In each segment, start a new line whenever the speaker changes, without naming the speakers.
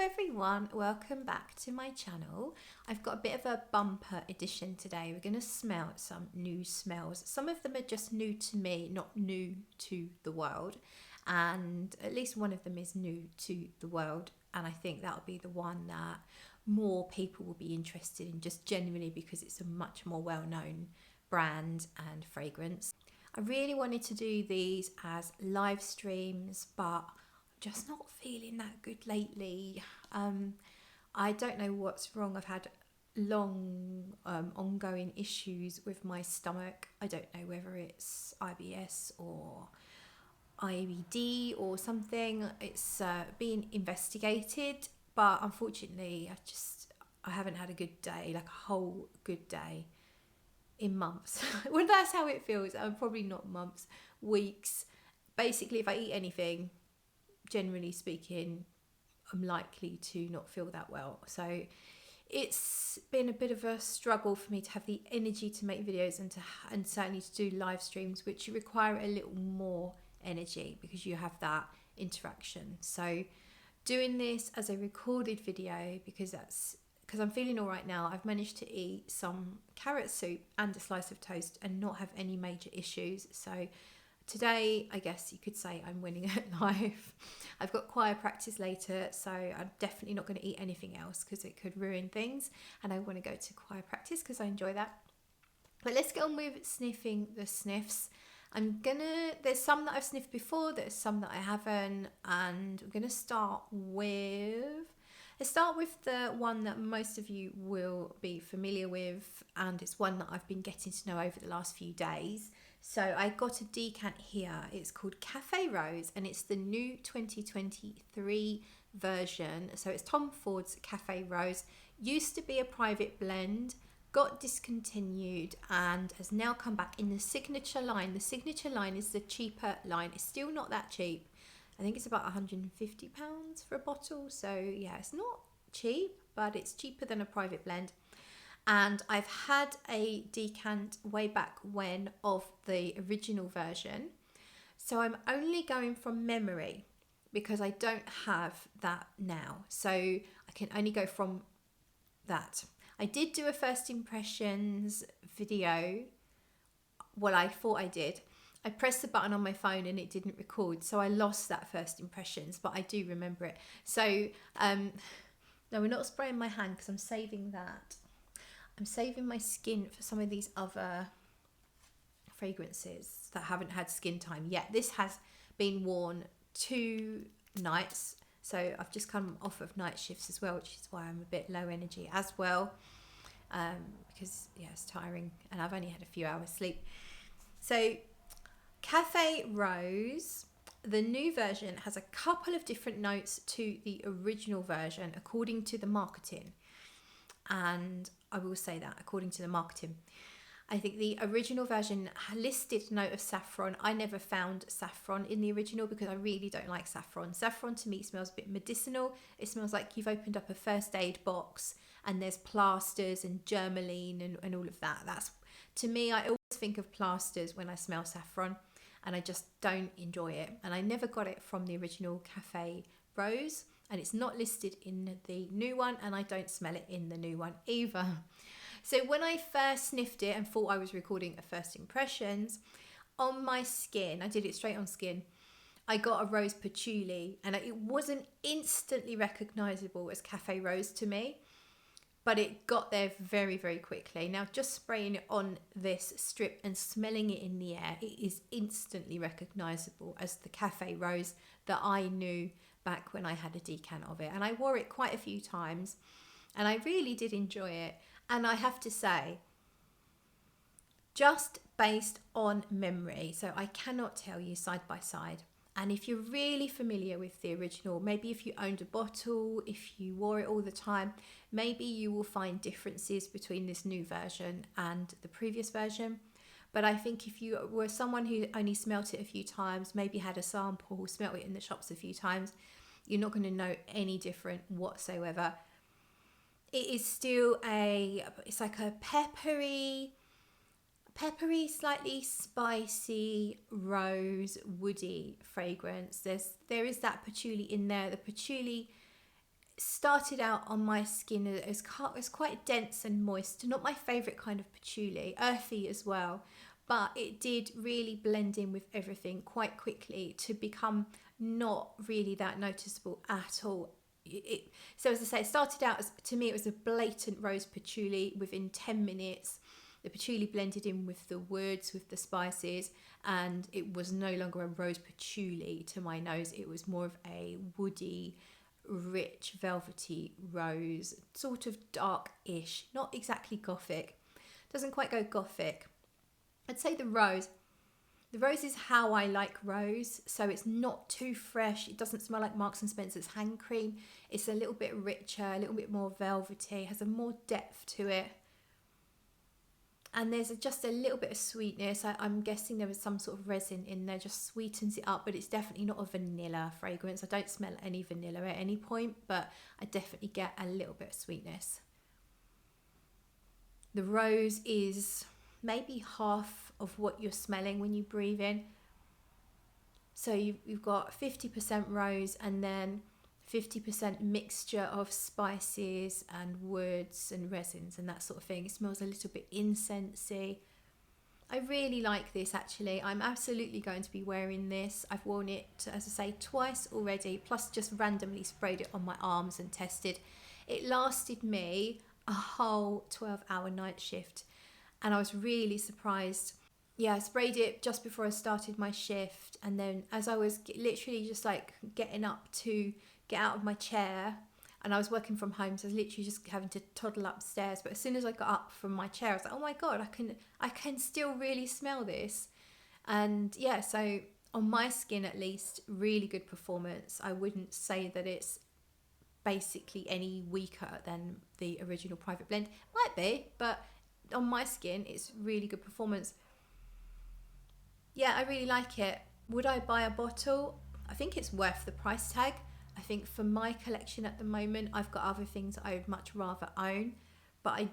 everyone, welcome back to my channel. I've got a bit of a bumper edition today. We're going to smell some new smells. Some of them are just new to me, not new to the world, and at least one of them is new to the world, and I think that'll be the one that more people will be interested in, just genuinely because it's a much more well-known brand and fragrance. I really wanted to do these as live streams, but just not feeling that good lately. I don't know what's wrong. I've had long ongoing issues with my stomach. I don't know whether it's IBS or IBD or something. It's being investigated, but unfortunately I haven't had a good day, like a whole good day in months. Well, that's how it feels. Probably not months, weeks. Basically, if I eat anything, generally speaking, I'm likely to not feel that well. So it's been a bit of a struggle for me to have the energy to make videos and certainly to do live streams, which require a little more energy because you have that interaction. So doing this as a recorded video, because I'm feeling all right now. I've managed to eat some carrot soup and a slice of toast and not have any major issues. So today, I guess you could say I'm winning at life. I've got choir practice later, so I'm definitely not going to eat anything else because it could ruin things. And I want to go to choir practice because I enjoy that. But let's get on with sniffing the sniffs. There's some that I've sniffed before, there's some that I haven't, and I'm going to start with the one that most of you will be familiar with, and it's one that I've been getting to know over the last few days. So I got a decant here. It's called Cafe Rose, and it's the new 2023 version. So it's Tom Ford's Cafe Rose. Used to be a private blend, got discontinued, and has now come back in the signature line. The signature line is the cheaper line. It's still not that cheap. I think it's about £150 for a bottle. So yeah, it's not cheap, but it's cheaper than a private blend. And I've had a decant way back when of the original version. So I'm only going from memory because I don't have that now. So I can only go from that. I did do a first impressions video. Well, I thought I did. I pressed the button on my phone and it didn't record. So I lost that first impressions, but I do remember it. So no, we're not spraying my hand because I'm saving that. I'm saving my skin for some of these other fragrances that haven't had skin time yet. This has been worn 2 nights. So I've just come off of night shifts as well, which is why I'm a bit low energy as well. Because yeah, it's tiring and I've only had a few hours sleep. So Cafe Rose, the new version, has a couple of different notes to the original version according to the marketing. And I will say that according to the marketing. I think the original version listed a note of saffron. I never found saffron in the original because I really don't like saffron. Saffron to me smells a bit medicinal. It smells like you've opened up a first aid box and there's plasters and germaline and all of that. That's, to me, I always think of plasters when I smell saffron and I just don't enjoy it. And I never got it from the original Cafe Rose. And it's not listed in the new one, and I don't smell it in the new one either. So when I first sniffed it and thought I was recording a first impressions, on my skin, I did it straight on skin, I got a rose patchouli, and it wasn't instantly recognisable as Cafe Rose to me, but it got there very, very quickly. Now, just spraying it on this strip and smelling it in the air, it is instantly recognisable as the Cafe Rose that I knew back when I had a decant of it. And I wore it quite a few times and I really did enjoy it. And I have to say, just based on memory, so I cannot tell you side by side. And if you're really familiar with the original, maybe if you owned a bottle, if you wore it all the time, maybe you will find differences between this new version and the previous version. But I think if you were someone who only smelt it a few times, maybe had a sample, smelt it in the shops a few times, you're not going to know any different whatsoever. It is still it's like a peppery, slightly spicy, rose, woody fragrance. There is that patchouli in there. The patchouli started out on my skin as quite dense and moist, not my favourite kind of patchouli, earthy as well, but it did really blend in with everything quite quickly to become not really that noticeable at all. So as I say, it started out as, to me, it was a blatant rose patchouli. Within 10 minutes, the patchouli blended in with the woods, with the spices, and it was no longer a rose patchouli to my nose. It was more of a woody, rich, velvety rose, sort of dark-ish, not exactly gothic. Doesn't quite go gothic. I'd say the rose is how I like rose, so it's not too fresh. It doesn't smell like Marks and Spencer's hand cream. It's a little bit richer, a little bit more velvety, has a more depth to it. And there's just a little bit of sweetness. I'm guessing there was some sort of resin in there, just sweetens it up, but it's definitely not a vanilla fragrance. I don't smell any vanilla at any point, but I definitely get a little bit of sweetness. The rose is maybe half of what you're smelling when you breathe in. So you've got 50% rose and then 50% mixture of spices and woods and resins and that sort of thing. It smells a little bit incensey. I really like this actually. I'm absolutely going to be wearing this. I've worn it, as I say, twice already, plus just randomly sprayed it on my arms and tested. It lasted me a whole 12-hour night shift. And I was really surprised. Yeah, I sprayed it just before I started my shift. And then as I was literally just like getting up to get out of my chair, and I was working from home, so I was literally just having to toddle upstairs. But as soon as I got up from my chair, I was like, oh my God, I can still really smell this. And yeah, so on my skin at least, really good performance. I wouldn't say that it's basically any weaker than the original private blend. Might be, but on my skin it's really good performance. Yeah, I really like it. Would I buy a bottle? I think it's worth the price tag. I think for my collection at the moment, I've got other things I would much rather own, but I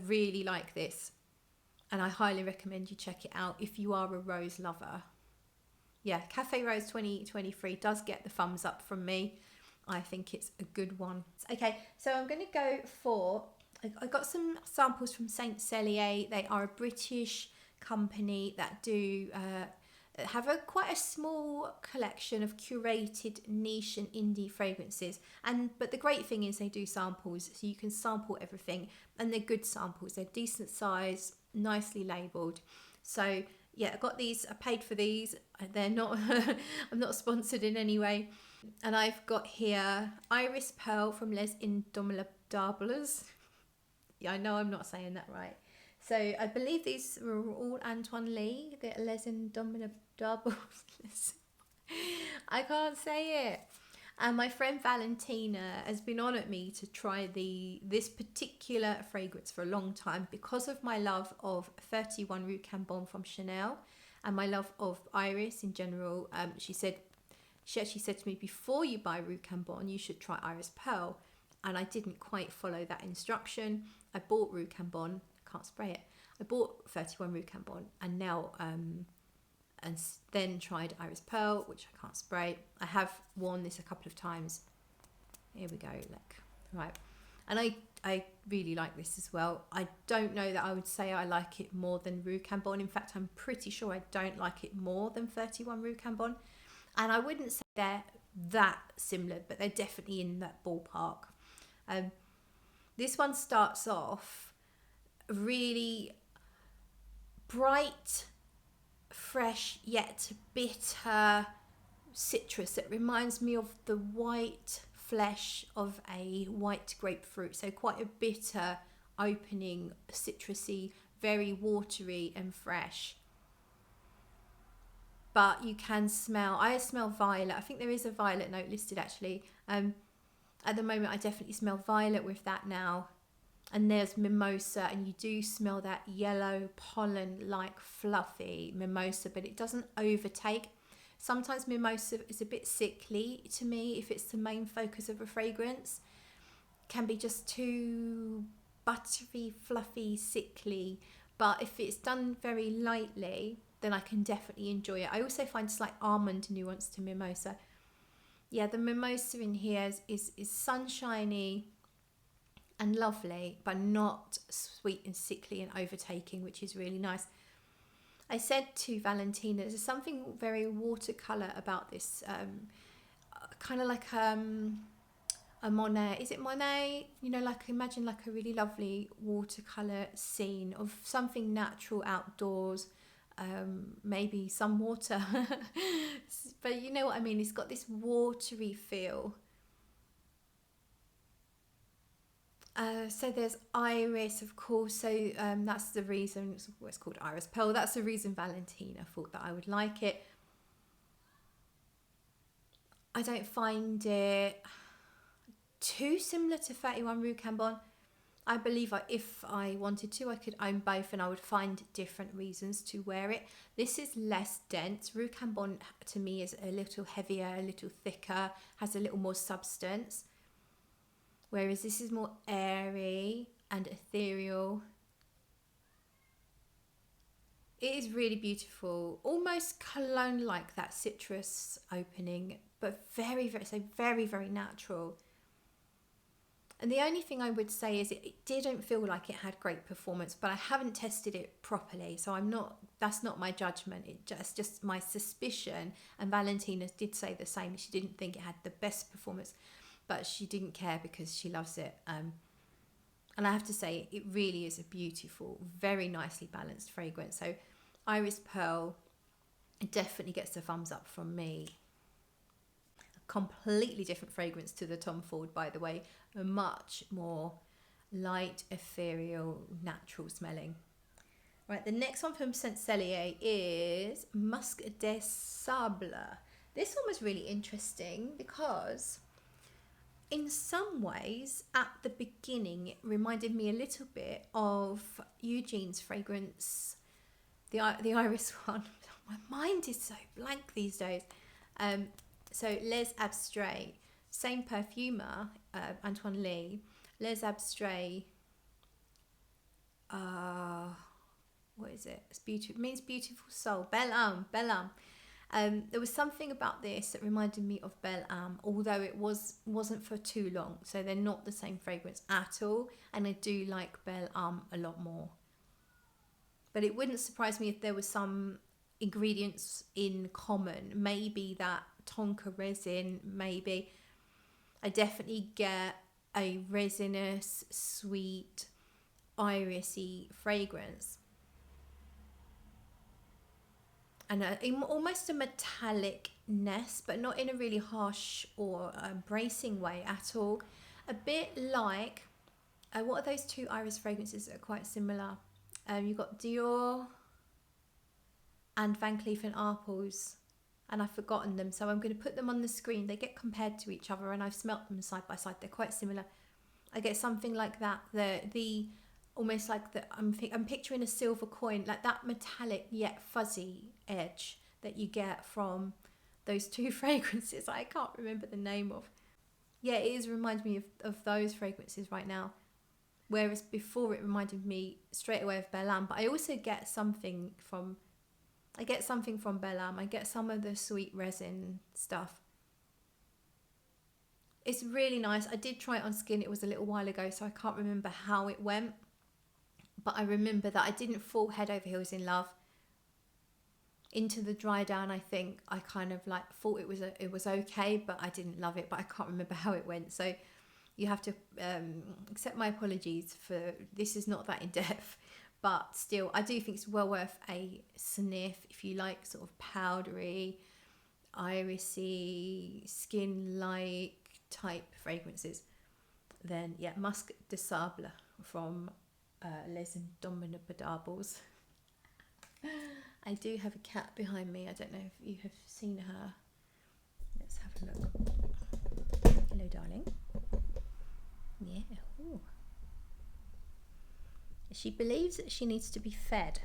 really like this, and I highly recommend you check it out if you are a rose lover. Yeah, Cafe Rose 2023 does get the thumbs up from me. I think it's a good one. Okay, so I'm going to go for, I got some samples from Saint Cellier. They are a British company that do have quite a small collection of curated niche and indie fragrances. But the great thing is they do samples, so you can sample everything, and they're good samples. They're decent size, nicely labelled. So yeah, I got these. I paid for these. They're not. I'm not sponsored in any way. And I've got here Iris Perle from Les Indemodables. Yeah, I know I'm not saying that right. So I believe these were all Antoine Lee, the Les Indemodables. I can't say it. And my friend Valentina has been on at me to try this particular fragrance for a long time because of my love of 31 Rue Cambon from Chanel and my love of Iris in general. She actually said to me, before you buy Rue Cambon, you should try Iris Perle. And I didn't quite follow that instruction. I bought Rue Cambon. I can't spray it. I bought 31 Rue Cambon and now and then tried Iris Perle, which I can't spray. I have worn this a couple of times. Here we go, look. Right. And I really like this as well. I don't know that I would say I like it more than Rue Cambon. In fact, I'm pretty sure I don't like it more than 31 Rue Cambon. And I wouldn't say they're that similar, but they're definitely in that ballpark. This one starts off really bright, fresh yet bitter citrus. It reminds me of the white flesh of a white grapefruit, so quite a bitter opening, citrusy, very watery and fresh. But you can smell, I smell violet. I think there is a violet note listed actually. At the moment I definitely smell violet with that now. And there's mimosa, and you do smell that yellow pollen like fluffy mimosa, but it doesn't overtake. Sometimes mimosa is a bit sickly to me if it's the main focus of a fragrance. It can be just too buttery, fluffy, sickly, but if it's done very lightly, then I can definitely enjoy it. I also find slight almond nuance to mimosa. Yeah, the mimosa in here is sunshiny and lovely, but not sweet and sickly and overtaking, which is really nice. I said to Valentina, there's something very watercolor about this, kind of like a Monet. Is it Monet? You know, like imagine like a really lovely watercolor scene of something natural outdoors, maybe some water, but you know what I mean. It's got this watery feel. So there's iris, of course. So that's the reason it's called Iris Pearl. That's the reason Valentina thought that I would like it. I don't find it too similar to 31 Rue Cambon. I believe if I wanted to, I could own both and I would find different reasons to wear it. This is less dense. Rue Cambon to me is a little heavier, a little thicker, has a little more substance. Whereas this is more airy and ethereal. It is really beautiful, almost cologne-like, that citrus opening, but very, very natural. And the only thing I would say is it didn't feel like it had great performance, but I haven't tested it properly, so that's not my judgment. It's just my suspicion, and Valentina did say the same. She didn't think it had the best performance, but she didn't care because she loves it. And I have to say, it really is a beautiful, very nicely balanced fragrance. So Iris Pearl definitely gets a thumbs up from me. A completely different fragrance to the Tom Ford, by the way. A much more light, ethereal, natural smelling. Right, the next one from Saint Celier is Musc de Sables. This one was really interesting because in some ways, at the beginning, it reminded me a little bit of Eugene's fragrance, the Iris one. My mind is so blank these days. So Les Abstraits, same perfumer, Antoine Lee. Les Abstraits. What is it? It's beautiful. It means beautiful soul. Belle Âme. There was something about this that reminded me of Belle Âme, although it wasn't for too long. So they're not the same fragrance at all, and I do like Belle Âme a lot more. But it wouldn't surprise me if there was some ingredients in common. Maybe that tonka resin. Maybe I definitely get a resinous, sweet, irisy fragrance. And almost a metallicness, but not in a really harsh or bracing way at all. A bit like, what are those two iris fragrances that are quite similar? You've got Dior and Van Cleef & Arpels, and I've forgotten them, so I'm going to put them on the screen. They get compared to each other, and I've smelt them side by side. They're quite similar. I get something like that. The almost like I'm picturing a silver coin, like that metallic yet fuzzy edge that you get from those two fragrances. I can't remember the name of. Yeah, it reminds me of those fragrances right now. Whereas before it reminded me straight away of Belle Âme. But I also get something from Belle Âme. I get some of the sweet resin stuff. It's really nice. I did try it on skin. It was a little while ago, so I can't remember how it went. But I remember that I didn't fall head over heels in love. Into the dry down, I think I kind of like thought it was okay, but I didn't love it. But I can't remember how it went. So you have to accept my apologies for this is not that in depth. But still, I do think it's well worth a sniff if you like sort of powdery, irisy, skin-like type fragrances. Then yeah, Musc de Sables from Les Indemodables. I do have a cat behind me. I don't know if you have seen her. Let's have a look. Hello, darling. Yeah. Ooh. She believes that she needs to be fed.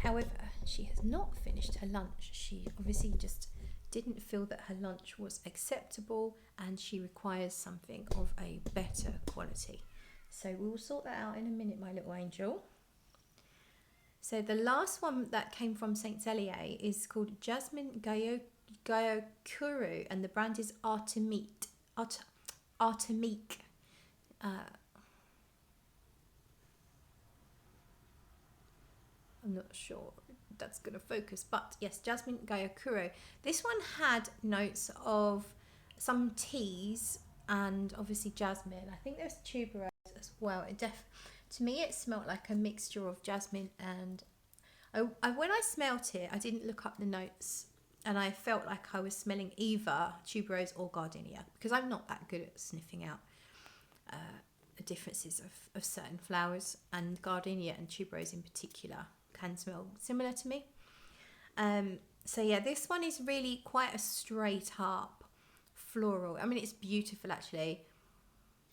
However, she has not finished her lunch. She obviously just didn't feel that her lunch was acceptable, and she requires something of a better quality. So we will sort that out in a minute, my little angel. So the last one that came from Saint Celier is called Jasmin Gyokuro, and the brand is Artimique. Artimique. I'm not sure that's going to focus, but yes, Jasmin Gyokuro. This one had notes of some teas and obviously jasmine. I think there's tuberose as well. To me it smelled like a mixture of jasmine and when I smelt it, I didn't look up the notes, and I felt like I was smelling either tuberose or gardenia, because I'm not that good at sniffing out the differences of certain flowers, and gardenia and tuberose in particular can smell similar to me. So yeah, this one is really quite a straight up floral. I mean, it's beautiful actually.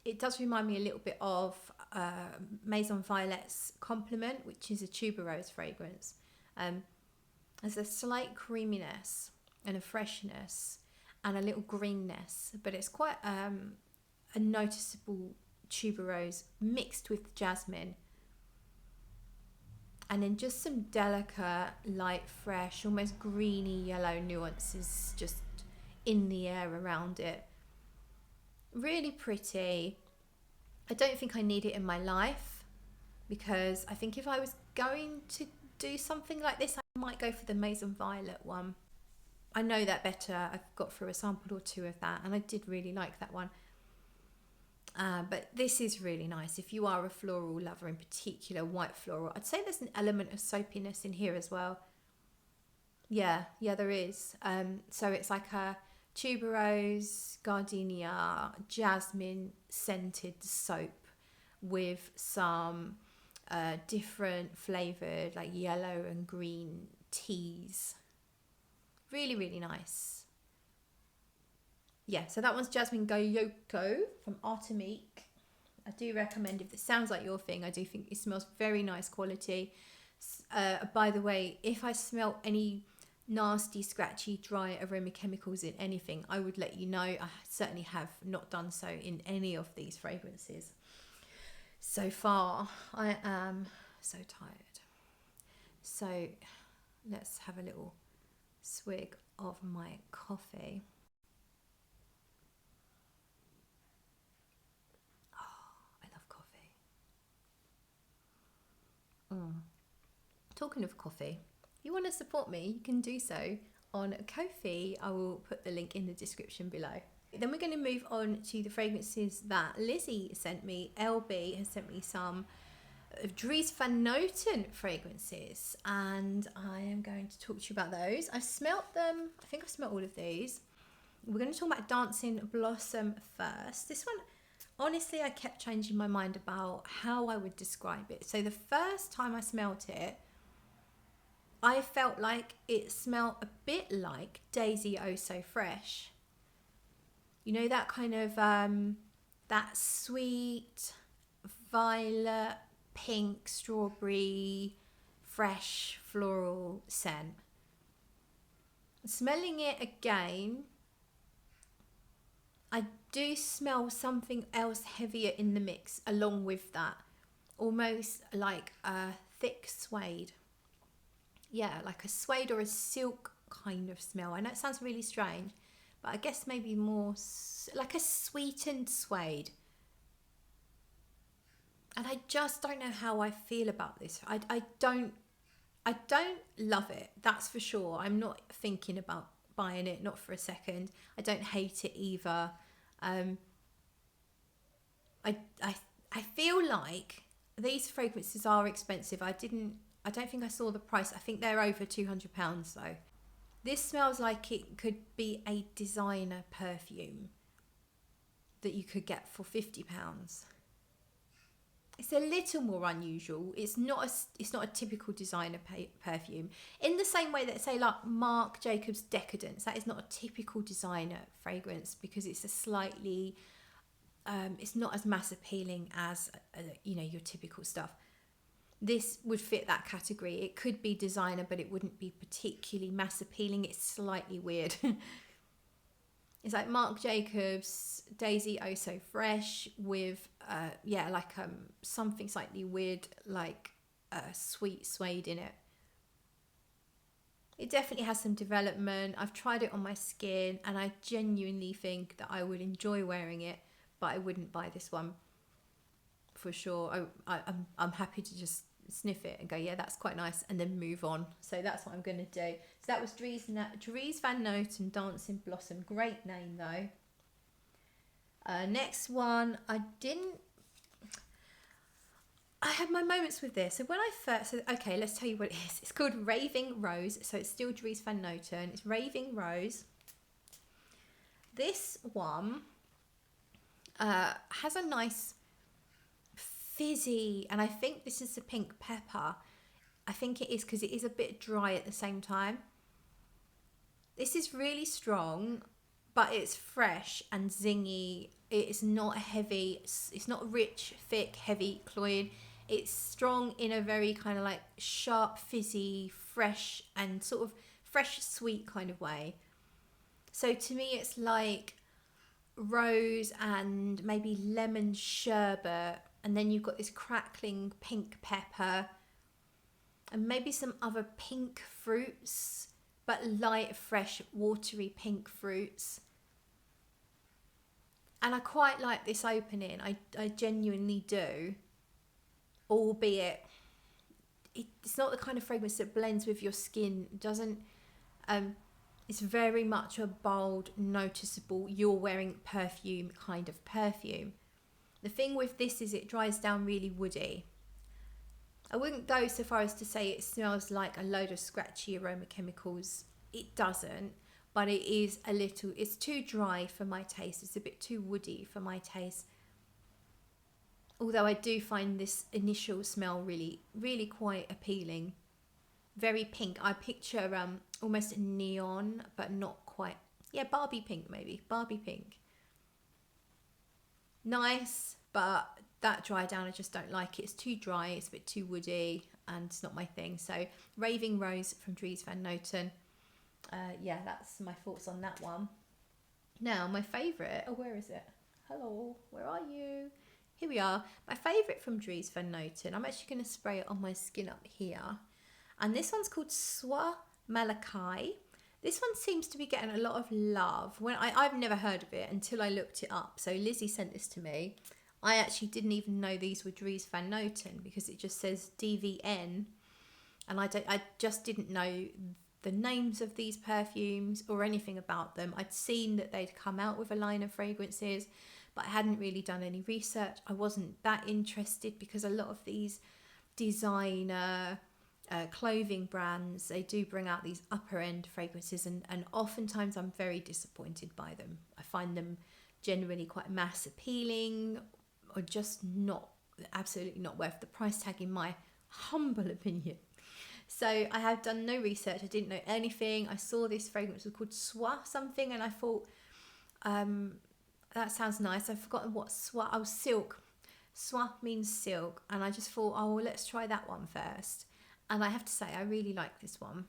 It does remind me a little bit of Maison Violet's Compliment, which is a tuberose fragrance. There's a slight creaminess and a freshness and a little greenness, but it's quite a noticeable tuberose mixed with jasmine. And then just some delicate, light, fresh, almost greeny yellow nuances just in the air around it. Really pretty. I don't think I need it in my life, because I think if I was going to do something like this, I might go for the Maison Violet one. I know that better. I've got through a sample or two of that, and I did really like that one. But this is really nice. If you are a floral lover, in particular white floral, I'd say there's an element of soapiness in here as well. Yeah, there is. So it's like a tuberose, gardenia, jasmine scented soap with some different flavoured like yellow and green teas. Really, really nice. Yeah, so that one's Jasmin Gyokuro from Artimique. I do recommend, if it sounds like your thing, I do think it smells very nice quality. By the way, if I smell any nasty, scratchy, dry aroma chemicals in anything, I would let you know. I certainly have not done so in any of these fragrances. So far, I am so tired. So let's have a little swig of my coffee. Talking of coffee, if you want to support me, you can do so on Ko-fi. I will put the link in the description below. Then we're going to move on to the fragrances that Lizzie sent me. LB has sent me some of Dries Van Noten fragrances, and I am going to talk to you about those. I've smelt them. I think I've smelt all of these. We're going to talk about Dancing Blossom first. This one, honestly, I kept changing my mind about how I would describe it. So the first time I smelt it, I felt like it smelled a bit like Daisy Oh So Fresh. You know, that kind of, that sweet, violet, pink, strawberry, fresh, floral scent. Smelling it again, I do smell something else heavier in the mix along with that. Almost like a thick suede. Yeah, like a suede or a silk kind of smell. I know it sounds really strange, but I guess maybe more like a sweetened suede. And I just don't know how I feel about this. I don't love it, that's for sure. I'm not thinking about buying it, not for a second. I don't hate it either. I feel like these fragrances are expensive. I don't think I saw the price. I think they're over £200 though. This smells like it could be a designer perfume that you could get for £50. It's a little more unusual. It's not a typical designer perfume. In the same way that, say, like Marc Jacobs Decadence, that is not a typical designer fragrance, because it's a slightly, it's not as mass appealing as you know, your typical stuff. This would fit that category. It could be designer, but it wouldn't be particularly mass appealing. It's slightly weird. It's like Marc Jacobs Daisy Oh So Fresh with yeah, like something slightly weird, like sweet suede in it. It definitely has some development. I've tried it on my skin and I genuinely think that I would enjoy wearing it, but I wouldn't buy this one for sure. I'm happy to just sniff it and go, yeah, that's quite nice, and then move on. So that's what I'm going to do. So that was Dries Van Noten Dancing Blossom. Great name though. Next one, I had my moments with this. So when I first, okay, let's tell you what it is. It's called Raving Rose. So it's still Dries Van Noten. It's Raving Rose. This one has a nice fizzy, and I think this is the pink pepper. I think it is because it is a bit dry at the same time. This is really strong, but it's fresh and zingy. It's not heavy. It's not rich, thick, heavy, cloying. It's strong in a very kind of like sharp, fizzy, fresh, and sort of fresh, sweet kind of way. So to me, it's like rose and maybe lemon sherbet, and then you've got this crackling pink pepper and maybe some other pink fruits, but light, fresh, watery pink fruits. And I quite like this opening. I genuinely do, albeit it's not the kind of fragrance that blends with your skin. It doesn't it's very much a bold, noticeable, you're wearing perfume kind of perfume. The thing with this is it dries down really woody. I wouldn't go so far as to say it smells like a load of scratchy aroma chemicals. It doesn't, but it is a little, it's too dry for my taste. It's a bit too woody for my taste. Although I do find this initial smell really, really quite appealing. Very pink. I picture almost neon, but not quite. Yeah, Barbie pink maybe. Barbie pink. Nice, but that dry down, I just don't like it. It's too dry, it's a bit too woody, and it's not my thing. So Raving Rose from Dries Van Noten. Yeah, that's my thoughts on that one. Now, my favourite, oh, where is it? Hello, where are you? Here we are. My favourite from Dries Van Noten. I'm actually going to spray it on my skin up here. And this one's called Soie Malaquais. This one seems to be getting a lot of love. I've never heard of it until I looked it up. So Lizzie sent this to me. I actually didn't even know these were Dries Van Noten because it just says DVN. And I just didn't know the names of these perfumes or anything about them. I'd seen that they'd come out with a line of fragrances, but I hadn't really done any research. I wasn't that interested because a lot of these designer clothing brands, they do bring out these upper end fragrances, and oftentimes I'm very disappointed by them. I find them generally quite mass appealing or just not, absolutely not worth the price tag in my humble opinion. So I have done no research. I didn't know anything. I saw this fragrance was called Soie something, and I thought that sounds nice. I've forgotten what Soie, oh, silk. Soie means silk, and I just thought, oh well, let's try that one first. And I have to say, I really like this one.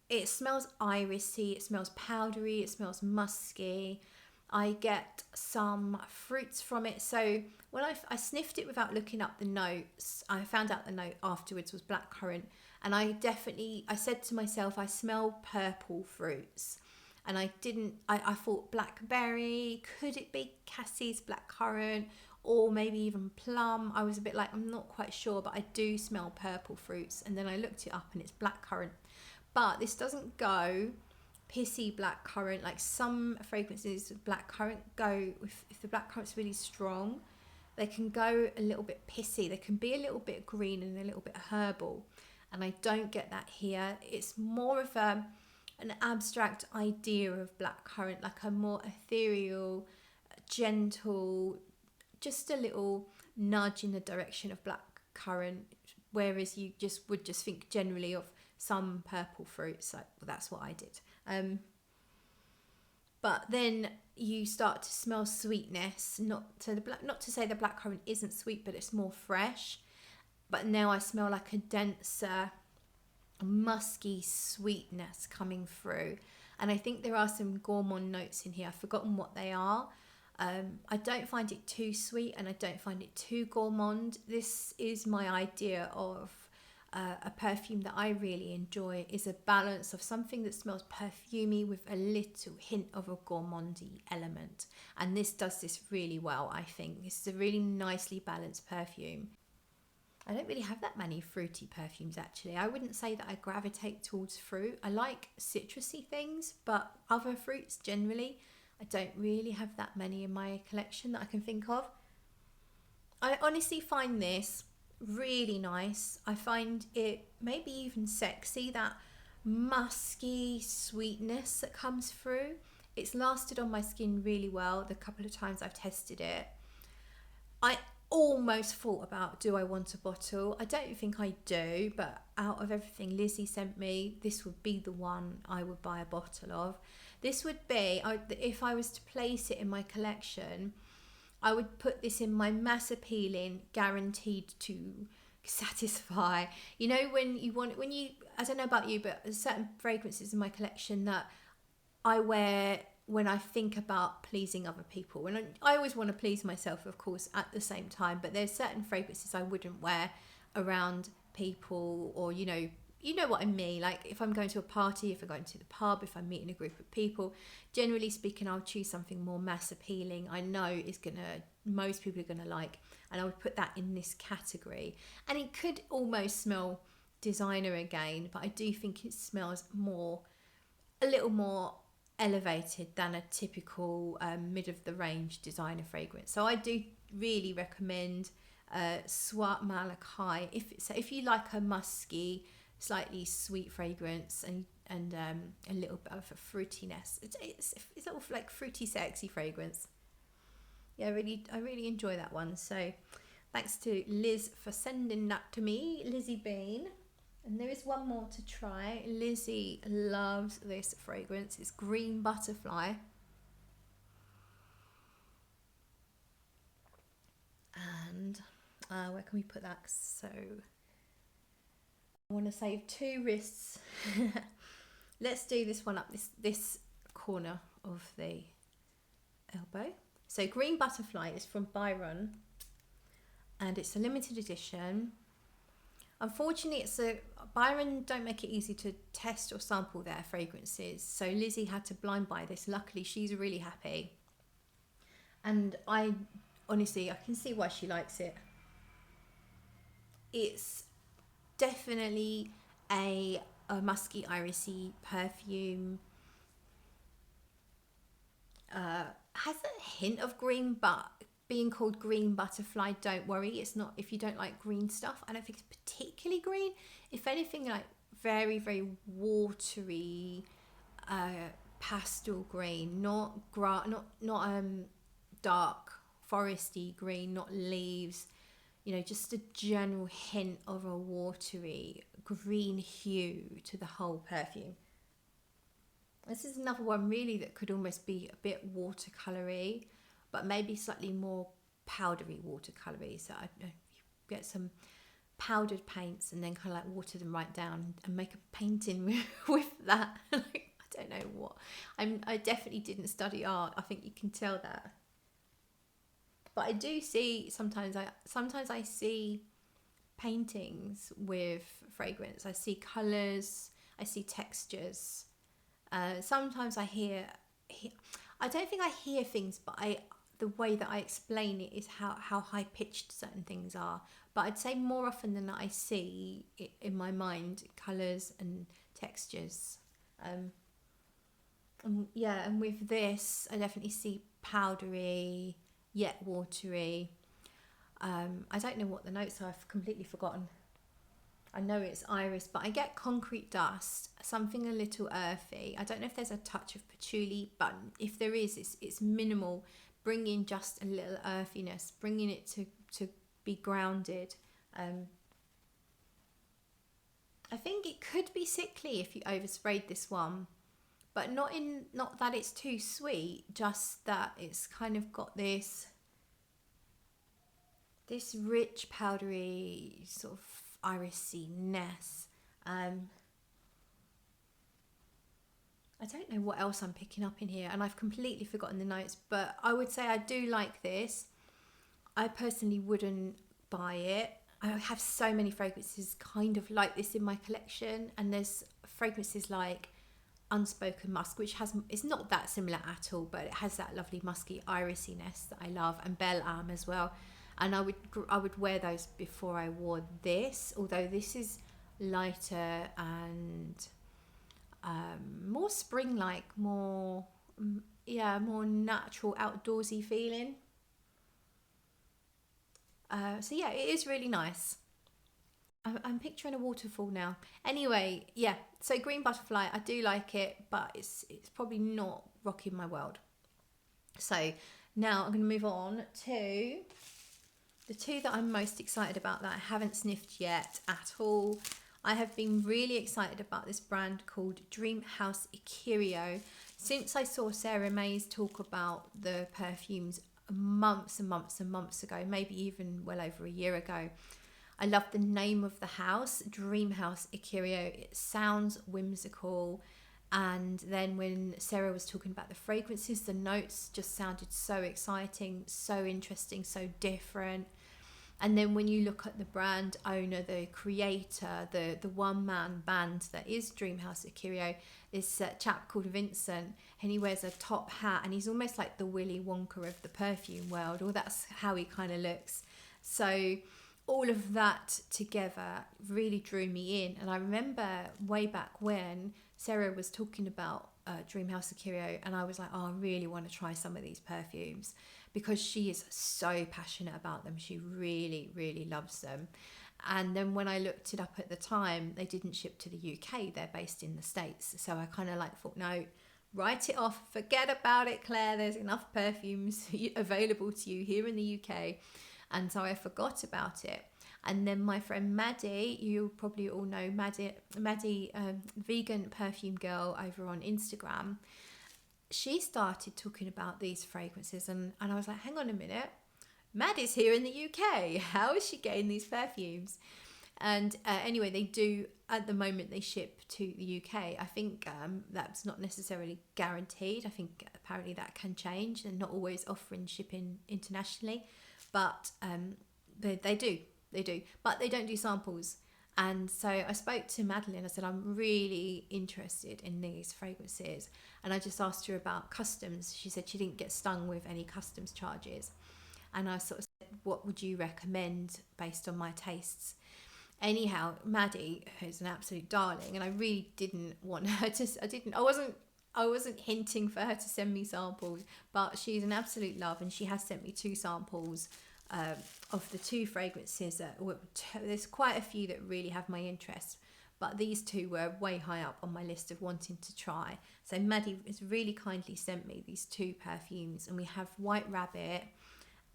It smells irisy, it smells powdery, it smells musky. I get some fruits from it. So when I sniffed it without looking up the notes, I found out the note afterwards was blackcurrant. And I said to myself, I smell purple fruits. And I thought blackberry, could it be Cassie's blackcurrant? Or maybe even plum. I was a bit like, I'm not quite sure, but I do smell purple fruits. And then I looked it up and it's blackcurrant. But this doesn't go pissy blackcurrant. Like some fragrances, blackcurrant go, if the blackcurrant's really strong, they can go a little bit pissy. They can be a little bit green and a little bit herbal. And I don't get that here. It's more of an abstract idea of blackcurrant, like a more ethereal, gentle, just a little nudge in the direction of blackcurrant, whereas you would just think generally of some purple fruits. Like, well, that's what I did. But then you start to smell sweetness. Not to say the blackcurrant isn't sweet, but it's more fresh. But now I smell like a denser, musky sweetness coming through, and I think there are some gourmand notes in here. I've forgotten what they are. I don't find it too sweet and I don't find it too gourmand. This is my idea of a perfume that I really enjoy is a balance of something that smells perfumey with a little hint of a gourmandy element. And this does this really well, I think. This is a really nicely balanced perfume. I don't really have that many fruity perfumes actually. I wouldn't say that I gravitate towards fruit. I like citrusy things, but other fruits generally, I don't really have that many in my collection that I can think of. I honestly find this really nice. I find it maybe even sexy, that musky sweetness that comes through. It's lasted on my skin really well the couple of times I've tested it. I almost thought about, do I want a bottle? I don't think I do, but out of everything Lizzie sent me, this would be the one I would buy a bottle of. This would be, if I was to place it in my collection, I would put this in my mass appealing, guaranteed to satisfy. You know, I don't know about you, but there's certain fragrances in my collection that I wear when I think about pleasing other people. And I always want to please myself, of course, at the same time, but there's certain fragrances I wouldn't wear around people, or, you know what I mean, like if I'm going to a party, if I'm going to the pub, if I'm meeting a group of people, generally speaking, I'll choose something more mass appealing. I know most people are gonna like, and I would put that in this category. And it could almost smell designer again, but I do think it smells a little more elevated than a typical mid of the range designer fragrance. So I do really recommend Soie Malaquais if you like a musky, slightly sweet fragrance and a little bit of a fruitiness. It's a little like fruity, sexy fragrance. Yeah, I really enjoy that one. So thanks to Liz for sending that to me, Lizzie Bean. And there is one more to try. Lizzie loves this fragrance. It's Green Butterfly. And where can we put that? So I want to save 2 wrists. Let's do this one up this corner of the elbow. So Green Butterfly is from Byron, and it's a limited edition. Unfortunately, Byron don't make it easy to test or sample their fragrances, so Lizzie had to blind buy this. Luckily, she's really happy, and I can see why she likes it. It's definitely a musky, irisy perfume. Has a hint of green, but being called Green Butterfly, don't worry, it's not. If you don't like green stuff, I don't think it's particularly green. If anything, like very, very watery, pastel green, not dark foresty green, not leaves. You know, just a general hint of a watery green hue to the whole perfume. This is another one really that could almost be a bit watercolory, but maybe slightly more powdery watercolory. So I don't know, you get some powdered paints and then kind of like water them right down and make a painting with that. I don't know what. I definitely didn't study art. I think you can tell that. But I do see sometimes I see paintings with fragrance. I see colours, I see textures. Sometimes I hear, I don't think I hear things, but the way that I explain it is how high pitched certain things are. But I'd say more often than not, I see it in my mind colours and textures. And with this, I definitely see powdery, yet watery. I don't know what the notes are. I've completely forgotten. I know it's iris, but I get concrete dust, something a little earthy. I don't know if there's a touch of patchouli, but if there is, it's minimal. Bringing just a little earthiness, bringing it to be grounded. I think it could be sickly if you oversprayed this one, but not that it's too sweet, just that it's kind of got this rich powdery sort of irisiness. I don't know what else I'm picking up in here, and I've completely forgotten the notes, but I would say I do like this. I personally wouldn't buy it. I have so many fragrances kind of like this in my collection, and there's fragrances like Unspoken Musk, which is not that similar at all, but it has that lovely musky irisiness that I love, and Belle Âme as well. And I would wear those before I wore this, although this is lighter and more spring-like, more natural, outdoorsy feeling. So yeah, it is really nice. I'm picturing a waterfall now. Anyway, yeah, so Green Butterfly, I do like it, but it's probably not rocking my world. So now I'm going to move on to the two that I'm most excited about that I haven't sniffed yet at all. I have been really excited about this brand called Dreamhouse Ikiryo. Since I saw Sarah May's talk about the perfumes months and months and months ago, maybe even well over a year ago, I love the name of the house, Dreamhouse Ikiryo. It sounds whimsical. And then when Sarah was talking about the fragrances, the notes just sounded so exciting, so interesting, so different. And then when you look at the brand owner, the creator, the one-man band that is Dreamhouse Ikiryo, this chap called Vincent, and he wears a top hat, and he's almost like the Willy Wonka of the perfume world, or that's how he kind of looks. So all of that together really drew me in. And I remember way back when Sarah was talking about Dreamhouse Ikiryo, and I was like, oh, I really want to try some of these perfumes, because she is so passionate about them. She really, really loves them. And then when I looked it up at the time, they didn't ship to the UK. They're based in the States. So I kind of like thought, no, write it off. Forget about it, Claire. There's enough perfumes available to you here in the UK. And so I forgot about it. And then my friend Maddie, you probably all know Maddie, vegan perfume girl over on Instagram, she started talking about these fragrances, and I was like, hang on a minute, Maddie's here in the UK. How is she getting these perfumes? And anyway, they do, at the moment, they ship to the UK. I think that's not necessarily guaranteed. I think apparently that can change. They're not always offering shipping internationally, but they do. But they don't do samples. And so I spoke to Madeline. I said, I'm really interested in these fragrances. And I just asked her about customs. She said she didn't get stung with any customs charges. And I sort of said, what would you recommend based on my tastes? Anyhow, Maddie, who's an absolute darling, and I really didn't want her to, I wasn't hinting for her to send me samples, but she's an absolute love, and she has sent me 2 samples of the 2 fragrances. There's quite a few that really have my interest, but these 2 were way high up on my list of wanting to try. So Maddie has really kindly sent me these 2 perfumes, and we have White Rabbit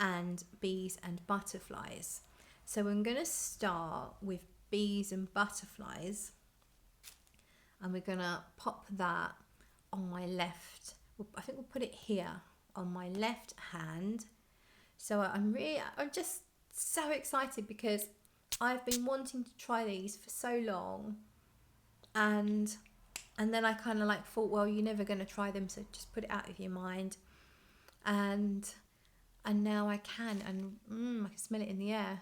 and Bees and Butterflies. So I'm going to start with Bees and Butterflies, and we're going to pop that on my left. I think we'll put it here on my left hand. So I'm just so excited, because I've been wanting to try these for so long, and then I kind of like thought, well, you're never going to try them, so just put it out of your mind. And now I can, and I can smell it in the air.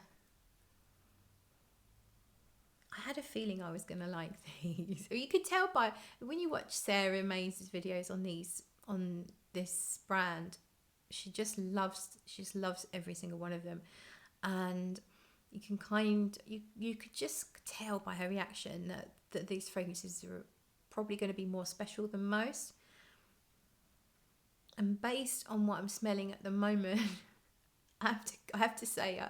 I had a feeling I was going to like these. You could tell by when you watch Sarah May's videos on this brand. She just loves every single one of them, and you can you could just tell by her reaction that these fragrances are probably going to be more special than most. And based on what I'm smelling at the moment, I have to say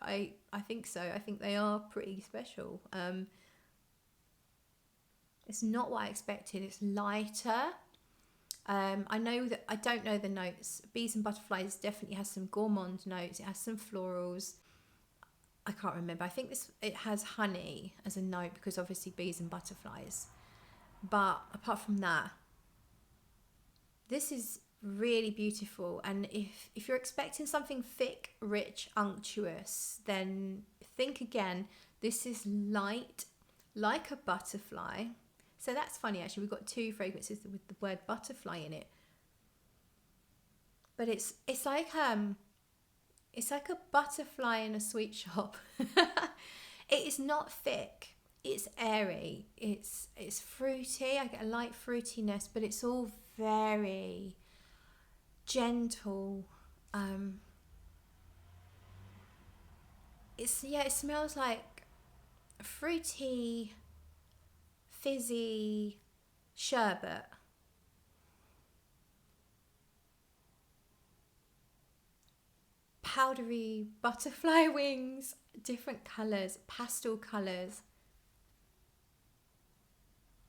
I think so. I think they are pretty special. It's not what I expected. It's lighter. I don't know the notes. Bees and Butterflies definitely has some gourmand notes. It has some florals. I can't remember. I think it has honey as a note, because obviously Bees and Butterflies. But apart from that, this is really beautiful. And if you're expecting something thick, rich, unctuous, then think again. This is light, like a butterfly. So that's funny, actually. We've got 2 fragrances with the word butterfly in it. But it's like a butterfly in a sweet shop. It is not thick. It's airy. It's fruity. I get a light fruitiness, but it's all very gentle. It smells like fruity, fizzy sherbet. Powdery butterfly wings, different colours, pastel colours.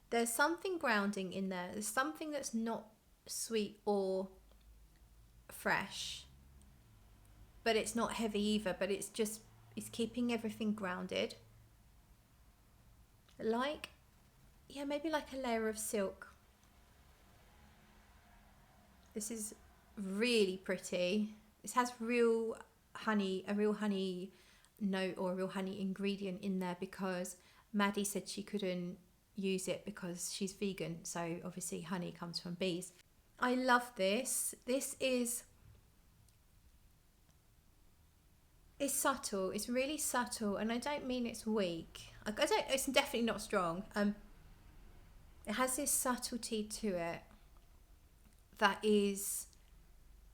There's something grounding in there. There's something that's not sweet or fresh, but it's not heavy either, but it's keeping everything grounded. Like, yeah, maybe like a layer of silk. This is really pretty. This has real honey, a real honey note or a real honey ingredient in there, because Maddie said she couldn't use it because she's vegan, so obviously honey comes from bees. I love this. It's subtle. It's really subtle, and I don't mean it's weak. It's definitely not strong. It has this subtlety to it that is,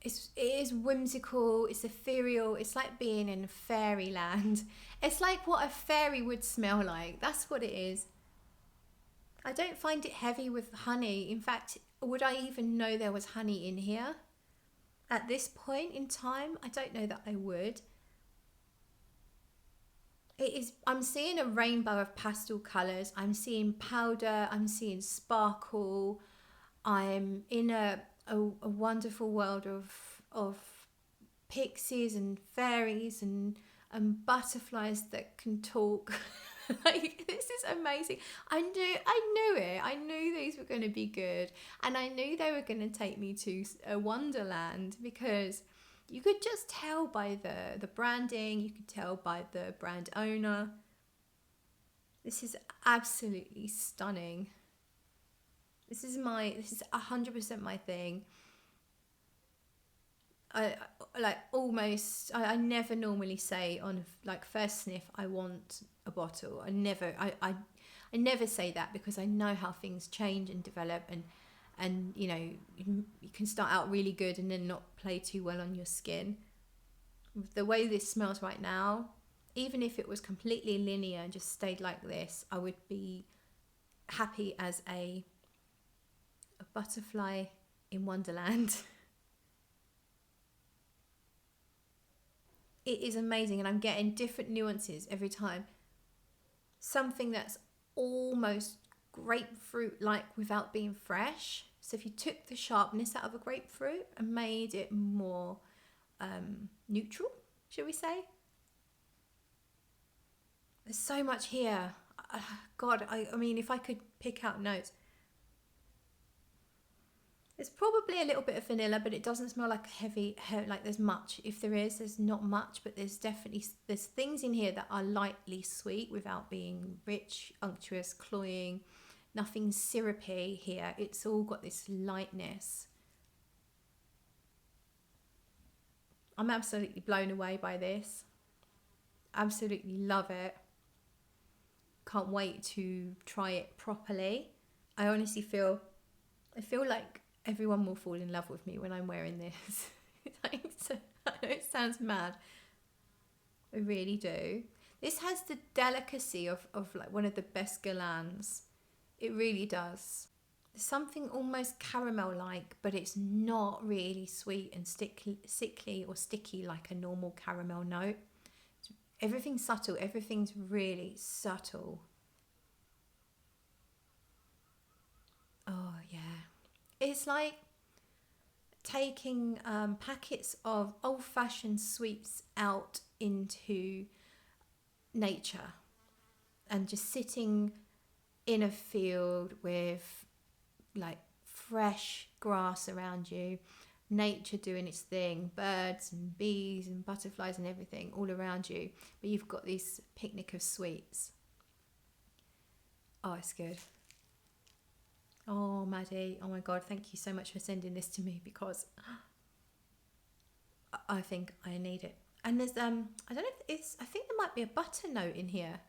it is whimsical. It's ethereal. It's like being in fairyland. It's like what a fairy would smell like. That's what it is. I don't find it heavy with honey. In fact, would I even know there was honey in here at this point in time? I don't know that I would. I'm seeing a rainbow of pastel colours. I'm seeing powder. I'm seeing sparkle. I'm in a wonderful world of pixies and fairies and butterflies that can talk. Like, this is amazing. I knew it. I knew these were going to be good, and I knew they were going to take me to a wonderland, because you could just tell by the branding. You could tell by the brand owner. This is absolutely stunning. This is 100% my thing. I never normally say on like first sniff I want a bottle. I never say that, because I know how things change and develop, and you know, you can start out really good and then not play too well on your skin. The way this smells right now, even if it was completely linear and just stayed like this, I would be happy as a butterfly in Wonderland. It is amazing, and I'm getting different nuances every time. Something that's almost grapefruit-like without being fresh. So if you took the sharpness out of a grapefruit and made it more neutral, shall we say? There's so much here. God, I mean, if I could pick out notes. It's probably a little bit of vanilla, but it doesn't smell like heavy, like there's much. If there's not much, but there's things in here that are lightly sweet without being rich, unctuous, cloying. Nothing syrupy here. It's all got this lightness. I'm absolutely blown away by this. Absolutely love it. Can't wait to try it properly. I honestly feel like everyone will fall in love with me when I'm wearing this. I know it sounds mad. I really do. This has the delicacy of like one of the best galans. It really does. There's something almost caramel-like, but it's not really sweet and sickly or sticky like a normal caramel note. Everything's subtle. Everything's really subtle. Oh, yeah. It's like taking packets of old-fashioned sweets out into nature and just sitting in a field with like fresh grass around you, nature doing its thing, birds and bees and butterflies and everything all around you, but you've got this picnic of sweets. Oh, it's good. Oh, Maddie, oh my God, thank you so much for sending this to me, because I think I need it. And there's I don't know if I think there might be a butter note in here.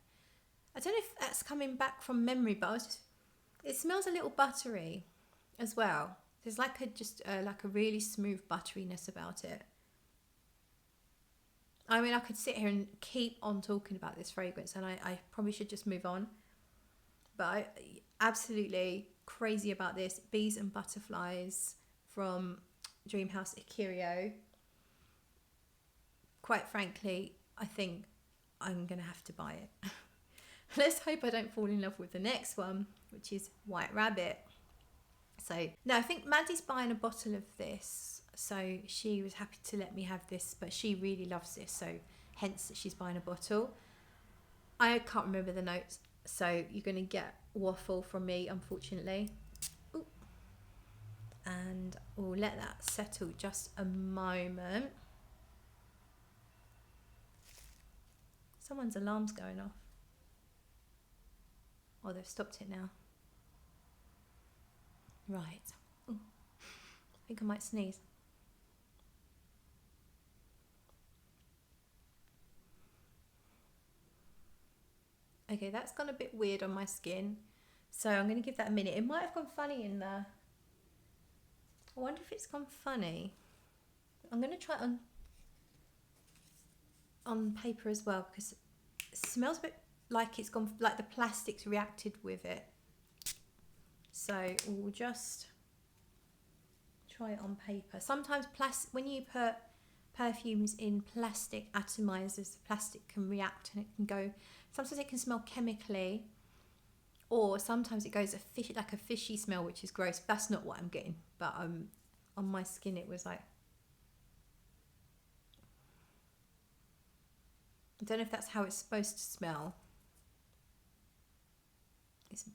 I don't know if that's coming back from memory, but it smells a little buttery as well. There's like a really smooth butteriness about it. I mean, I could sit here and keep on talking about this fragrance, and I probably should just move on. But I absolutely crazy about this. Bees and Butterflies from Dreamhouse Ikiryo. Quite frankly, I think I'm going to have to buy it. Let's hope I don't fall in love with the next one, which is White Rabbit. So, no, I think Maddie's buying a bottle of this. So she was happy to let me have this, but she really loves this. So hence she's buying a bottle. I can't remember the notes. So you're going to get waffle from me, unfortunately. Ooh. And we'll let that settle just a moment. Someone's alarm's going off. Oh, they've stopped it now. Right. Ooh. I think I might sneeze. Okay, that's gone a bit weird on my skin. So I'm going to give that a minute. It might have gone funny in there. I wonder if it's gone funny. I'm going to try it on paper as well, because it smells a bit like it's gone, like the plastic's reacted with it. So we'll just try it on paper. Sometimes when you put perfumes in plastic atomizers, the plastic can react and it can go, sometimes it can smell chemically, or sometimes it goes like a fishy smell, which is gross. That's not what I'm getting, but on my skin it was like, I don't know if that's how it's supposed to smell.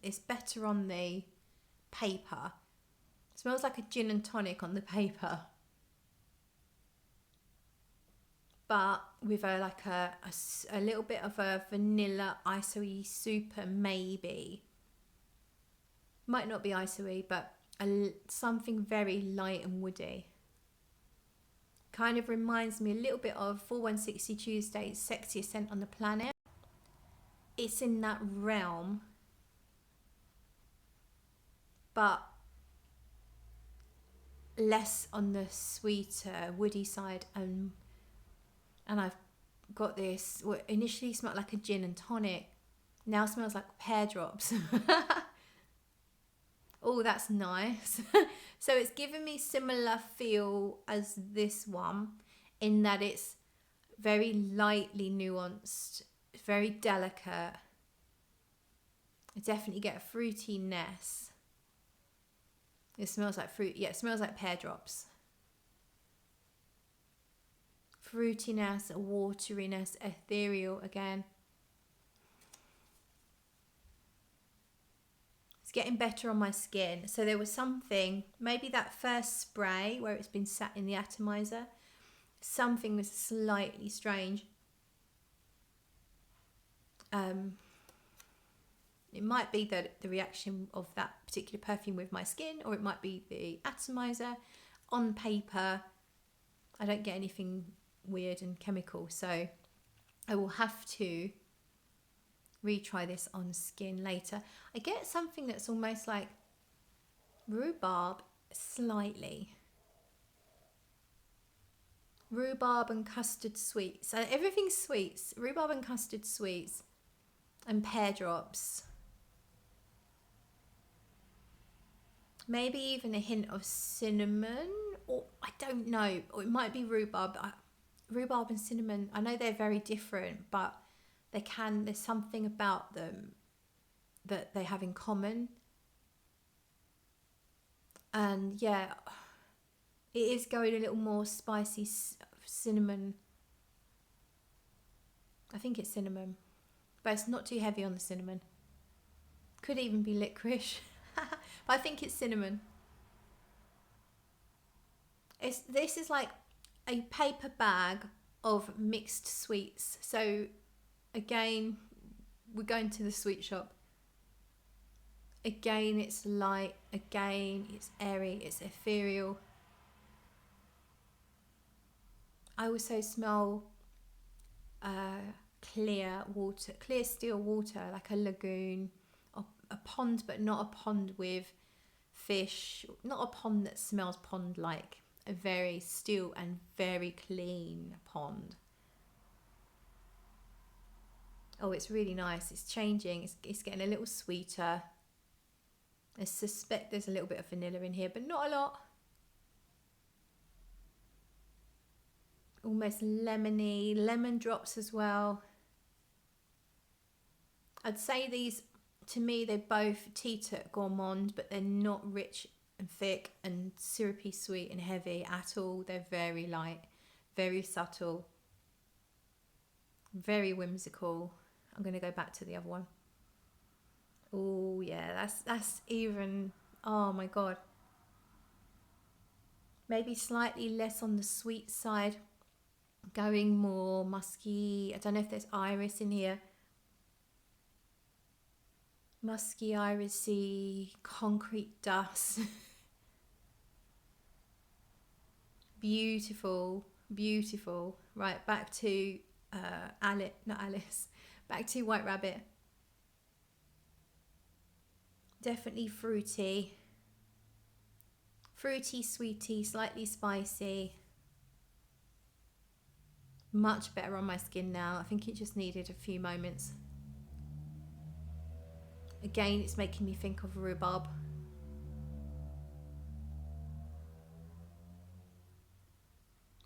It's better on the paper. It smells like a gin and tonic on the paper, but with a little bit of a vanilla isoe super, maybe. Might not be isoe, but something very light and woody. Kind of reminds me a little bit of 4160 Tuesday's Sexiest Scent on the Planet. It's in that realm, but less on the sweeter, woody side. And I've got this, what initially smelled like a gin and tonic, now smells like pear drops. Oh, that's nice. So it's given me similar feel as this one, in that it's very lightly nuanced, very delicate. I definitely get a fruitiness. It smells like fruit. Yeah, it smells like pear drops. Fruitiness, wateriness, ethereal again. It's getting better on my skin. So there was something, maybe that first spray where it's been sat in the atomizer, something was slightly strange. It might be that the reaction of that particular perfume with my skin, or it might be the atomizer. On paper, I don't get anything weird and chemical, so I will have to retry this on skin later. I get something that's almost like rhubarb, slightly. Rhubarb and custard sweets. So everything's sweets. Rhubarb and custard sweets and pear drops. Maybe even a hint of cinnamon, or I don't know, or it might be rhubarb. Rhubarb and cinnamon, I know they're very different, but there's something about them that they have in common. And yeah, it is going a little more spicy, cinnamon. I think it's cinnamon, but it's not too heavy on the cinnamon. Could even be licorice. But I think it's cinnamon. This is like a paper bag of mixed sweets. So again, we're going to the sweet shop. Again, it's light. Again, it's airy. It's ethereal. I also smell clear water, clear still water, like a lagoon, or a pond, but not a pond with fish, not a pond that smells pond like, a very still and very clean pond. Oh, it's really nice. It's changing. It's getting a little sweeter. I suspect there's a little bit of vanilla in here, but not a lot. Almost lemony, lemon drops as well. I'd say these, to me, they're both teeter gourmand, but they're not rich and thick and syrupy sweet and heavy at all. They're very light, very subtle, very whimsical. I'm going to go back to the other one. Oh yeah, that's even, oh my god. Maybe slightly less on the sweet side, going more musky. I don't know if there's iris in here. Musky, irisy, concrete dust. Beautiful, beautiful. Right, back to back to White Rabbit. Definitely fruity, sweety, slightly spicy. Much better on my skin now. I think it just needed a few moments. Again, it's making me think of rhubarb.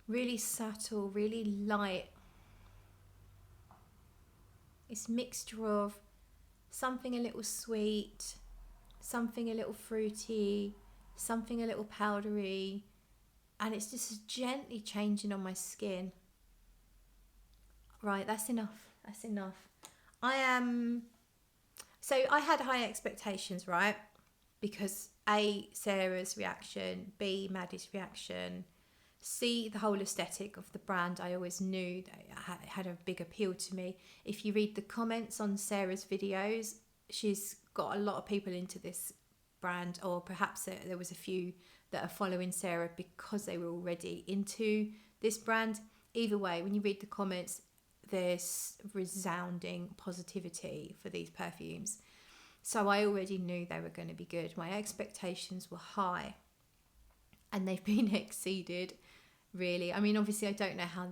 Really subtle, really light. It's a mixture of something a little sweet, something a little fruity, something a little powdery, and it's just gently changing on my skin. Right, that's enough. That's enough. So I had high expectations, right? Because A, Sarah's reaction, B, Maddie's reaction, C, the whole aesthetic of the brand. I always knew that it had a big appeal to me. If you read the comments on Sarah's videos, she's got a lot of people into this brand, or perhaps there was a few that are following Sarah because they were already into this brand. Either way, when you read the comments, there's resounding positivity for these perfumes. So I already knew they were going to be good. My expectations were high and they've been exceeded, really. I mean, obviously I don't know how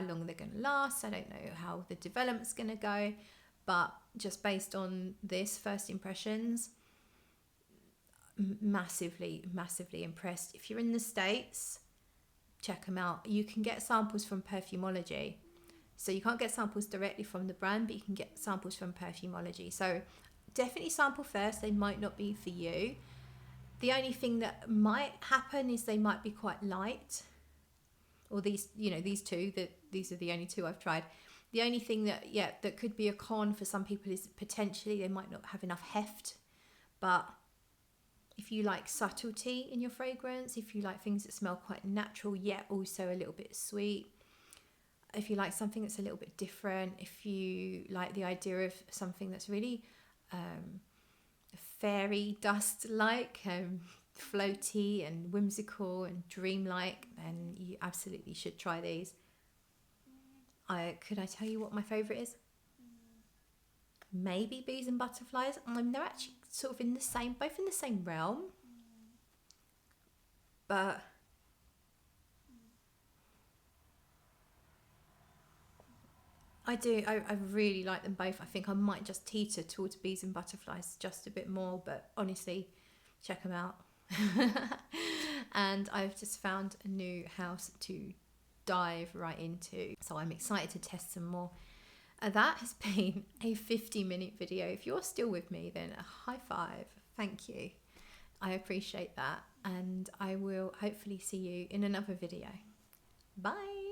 long they're going to last. I don't know how the development's going to go, but just based on this first impressions, massively impressed. If you're in the States, check them out. You can get samples from Perfumology. So you can't get samples directly from the brand, but you can get samples from Perfumology. So definitely sample first. They might not be for you. The only thing that might happen is they might be quite light. Or these two, these are the only two I've tried. The only thing that could be a con for some people is potentially they might not have enough heft. But if you like subtlety in your fragrance, if you like things that smell quite natural yet also a little bit sweet, if you like something that's a little bit different, if you like the idea of something that's really fairy dust like, floaty and whimsical and dreamlike, then you absolutely should try these. Could I tell you what my favourite is? Maybe Bees and Butterflies. They're actually sort of both in the same realm, but I really like them both. I think I might just teeter towards Bees and Butterflies just a bit more, but honestly, check them out. And I've just found a new house to dive right into, so I'm excited to test some more. That has been a 50-minute video. If you're still with me, then a high five. Thank you. I appreciate that, and I will hopefully see you in another video. Bye.